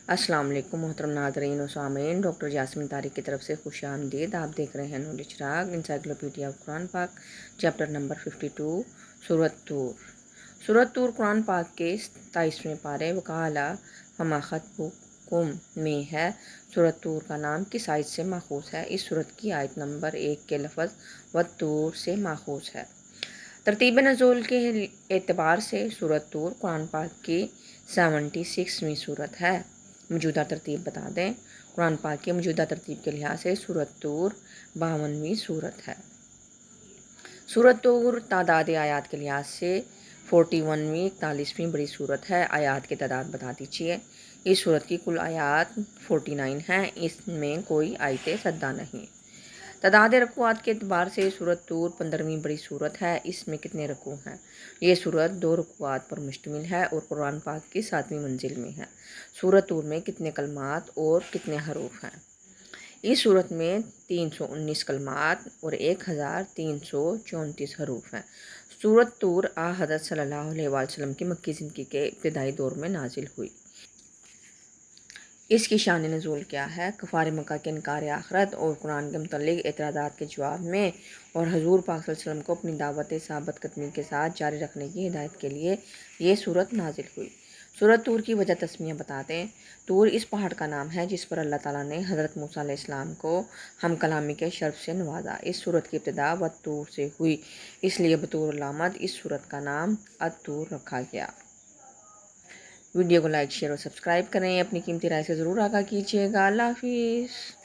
السلام علیکم محترم ناظرین و سامعین، ڈاکٹر جاسمین طارق کی طرف سے خوش آمدید۔ آپ دیکھ رہے ہیں نور چراغ انسائکلوپیڈیا آف قرآن پاک، چیپٹر نمبر 52، سورۃ طور۔ سورۃ طور قرآن پاک کے 27ویں پارے وقالا فما خطبکم میں ہے۔ سورۃ طور کا نام کس آیت سے ماخوذ ہے؟ اس سورت کی آیت نمبر 1 کے لفظ والطور سے ماخوذ ہے۔ ترتیب نزول کے اعتبار سے سورۃ طور قرآن پاک کی 76ویں سورت ہے۔ موجودہ ترتیب بتا دیں۔ قرآن پاک کی موجودہ ترتیب کے لحاظ سے سورۃ طور 52ویں سورت ہے۔ سورۃ طور تعداد آیات کے لحاظ سے 41ویں 41ویں بڑی سورت ہے۔ آیات کی تعداد بتا دیجیے۔ اس سورت کی کل آیات 49 ہیں، اس میں کوئی آیت سدہ نہیں۔ تعداد رکوعات کے اعتبار سے سورۃ طور 15ویں بڑی سورت ہے۔ اس میں کتنے رکوع ہیں؟ یہ سورت 2 رکوعات پر مشتمل ہے اور قرآن پاک کی 7ویں منزل میں ہے۔ سورۃ طور میں کتنے کلمات اور کتنے حروف ہیں؟ اس سورت میں 319 کلمات اور 1334 حروف ہیں۔ سورۃ طور حضرت صلی اللہ علیہ وآلہ وسلم کی مکی زندگی کے ابتدائی دور میں نازل ہوئی۔ اس کی شان نزول کیا ہے؟ کفار مکہ کے انکار آخرت اور قرآن کے متعلق اعتراضات کے جواب میں اور حضور پاک صلی اللہ علیہ وسلم کو اپنی دعوت ثابت قدمی کے ساتھ جاری رکھنے کی ہدایت کے لیے یہ سورت نازل ہوئی۔ سورۃ طور کی وجہ تسمیہ بتا دیں۔ طور اس پہاڑ کا نام ہے جس پر اللہ تعالیٰ نے حضرت موسیٰ علیہ السلام کو ہم کلامی کے شرف سے نوازا۔ اس سورت کی ابتدا والطور سے ہوئی، اس لیے بطور علامت اس سورت کا نام الطور رکھا گیا۔ ویڈیو کو لائک، شیئر اور سبسکرائب کریں۔ اپنی قیمتی رائے سے ضرور آگاہ کیجیے گا۔ اللہ حافظ۔